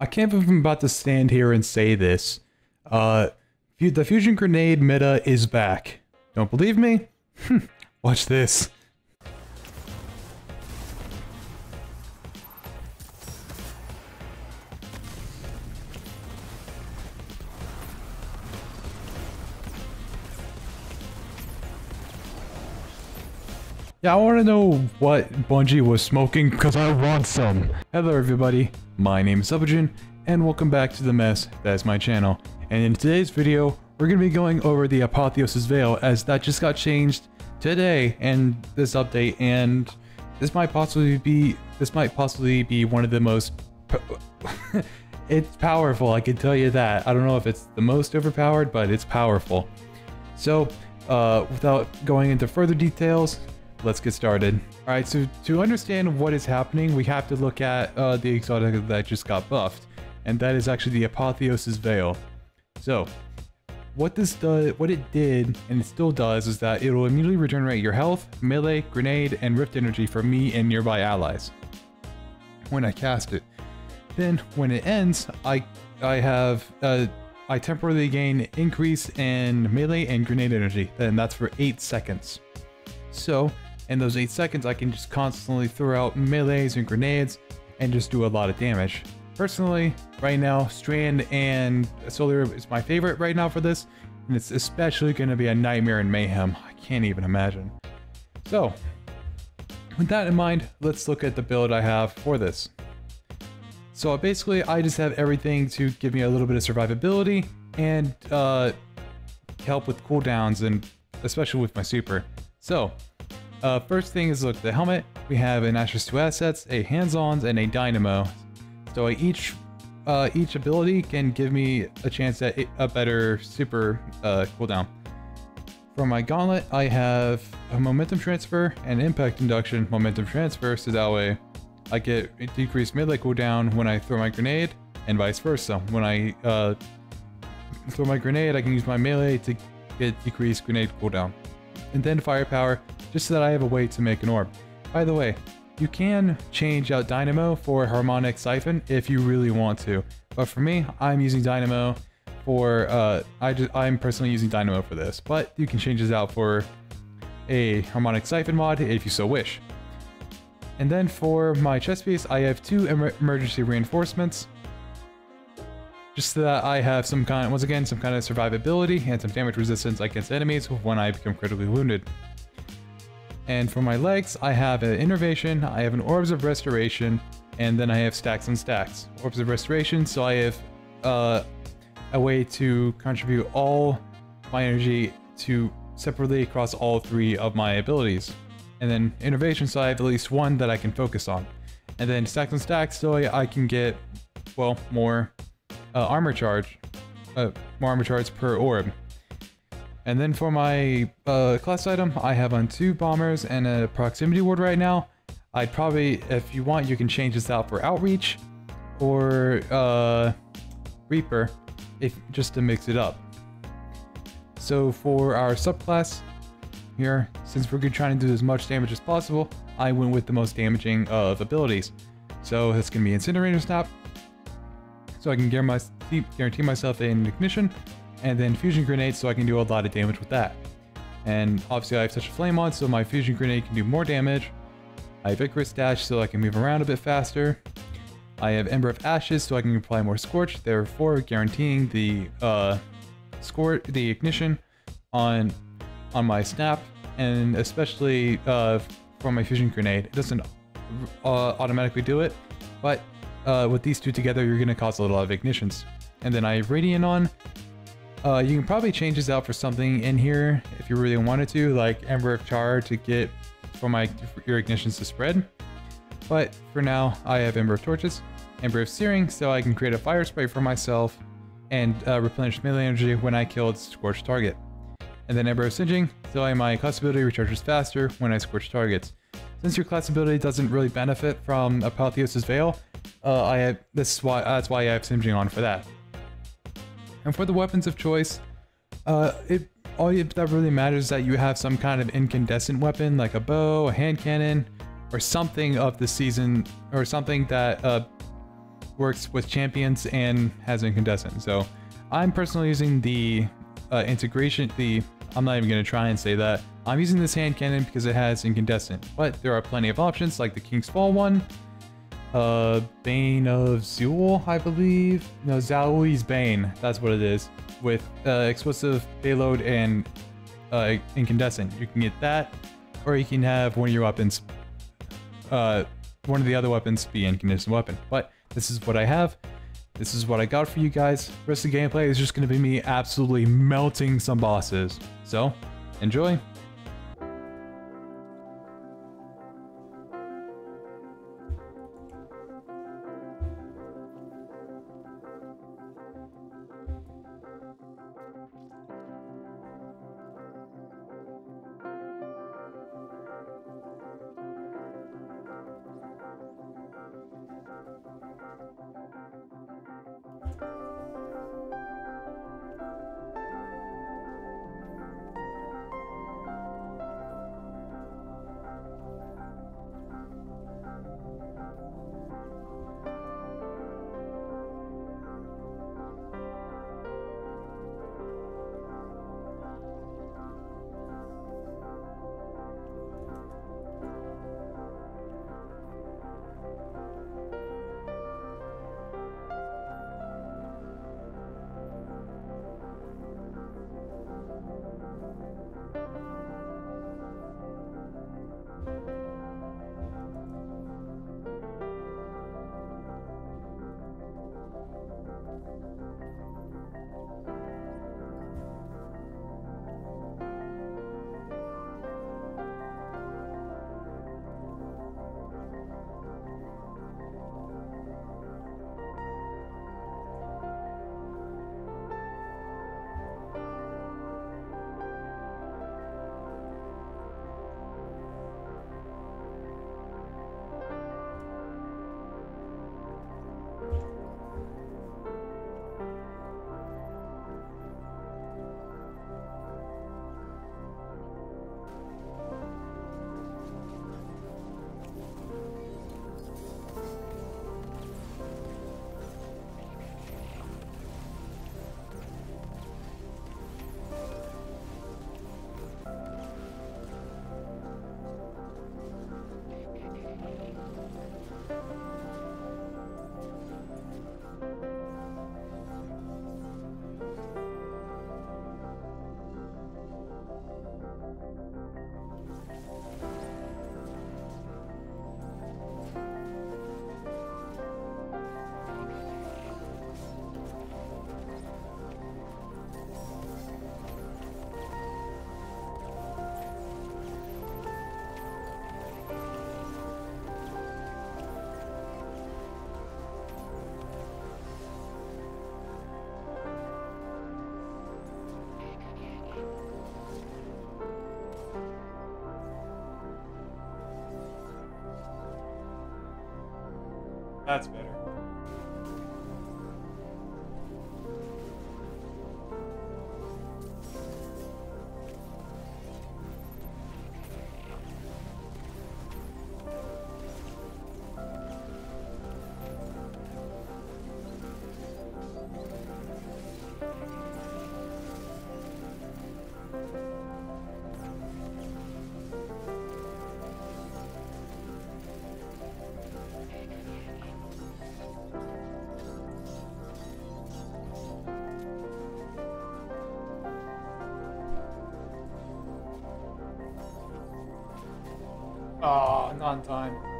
I can't believe I'm about to stand here and say this. The fusion grenade meta is back. Don't believe me? Watch this. Yeah, I want to know what Bungie was smoking because I want some. Hello everybody, my name is Subagin, and welcome back to the mess that is my channel. And in today's video, we're going to be going over the Apotheosis Veil, as that just got changed today and this update, and this might possibly be one of the most it's powerful, I can tell you that. I don't know if it's the most overpowered, but it's powerful. So without going into further details, let's get started. Alright, so to understand what is happening, we have to look at the exotic that just got buffed, and that is actually the Apotheosis Veil. So, what it did, and it still does, is that it will immediately regenerate your health, melee, grenade, and rift energy for me and nearby allies when I cast it. Then, when it ends, I temporarily gain increase in melee and grenade energy, and that's for 8 seconds. So, in those 8 seconds, I can just constantly throw out melees and grenades and just do a lot of damage. Personally, right now, Strand and Solar is my favorite right now for this, and it's especially going to be a nightmare in Mayhem. I can't even imagine. So, with that in mind, let's look at the build I have for this. So basically, I just have everything to give me a little bit of survivability and help with cooldowns, and especially with my super. So, first thing is, look, the helmet. We have an Ashes 2 assets, a hands-ons, and a dynamo. So each ability can give me a chance at a better super cooldown. For my gauntlet, I have a momentum transfer and impact induction momentum transfer, so that way I get a decreased melee cooldown when I throw my grenade, and vice versa. When I throw my grenade, I can use my melee to get decreased grenade cooldown. And then firepower, just so that I have a way to make an orb. By the way, you can change out Dynamo for Harmonic Siphon if you really want to, but for me, I'm using Dynamo for I'm personally using Dynamo for this, but you can change this out for a Harmonic Siphon mod if you so wish. And then for my chest piece, I have 2 emergency reinforcements, just so that I have some kind, once again, some kind of survivability and some damage resistance against enemies when I become critically wounded. And for my legs, I have an Innervation, I have an Orbs of Restoration, and then I have Stacks and Stacks. Orbs of Restoration, so I have a way to contribute all my energy to separately across all 3 of my abilities. And then Innervation, so I have at least 1 that I can focus on. And then Stacks and Stacks, so I can get, well, more armor charge, more armor charge per orb. And then for my class item, I have on 2 bombers and a proximity ward right now. I'd probably, if you want, you can change this out for outreach or Reaper, just to mix it up. So for our subclass here, since we're trying to do as much damage as possible, I went with the most damaging of So it's going to be Incinerator Snap, so I can guarantee myself an ignition, and then Fusion Grenade, so I can do a lot of damage with that. And obviously I have such a flame on, so my Fusion Grenade can do more damage. I have Icarus Dash, so I can move around a bit faster. I have Ember of Ashes, so I can apply more Scorch, therefore guaranteeing the ignition on my snap, and especially for my Fusion Grenade. It doesn't automatically do it, but with these 2 together, you're going to cause a lot of ignitions. And then I have Radiant on. You can probably change this out for something in here if you really wanted to, like Ember of Char to get for your ignitions to spread. But for now, I have Ember of Torches, Ember of Searing, so I can create a fire spray for myself and replenish melee energy when I kill its scorched target. And then Ember of Singeing, so my class ability recharges faster when I scorch targets. Since your class ability doesn't really benefit from Apotheosis Veil, that's why I have Singeing on for that. And for the weapons of choice, all that really matters is that you have some kind of incandescent weapon, like a bow, a hand cannon, or something of the season, or something that works with champions and has incandescent. So I'm personally using the integration, I'm not even going to try and say that. I'm using this hand cannon because it has incandescent, but there are plenty of options like the King's Fall one, Bane of Zool, I believe. No, Zaoi's Bane, that's what it is, with explosive payload and incandescent. You can get that, or you can have one of your weapons, one of the other weapons be incandescent weapon. But this is what I have. This is what I got for you guys. The rest of the gameplay is just going to be me absolutely melting some bosses. So, enjoy. That's better. Oh, not in time.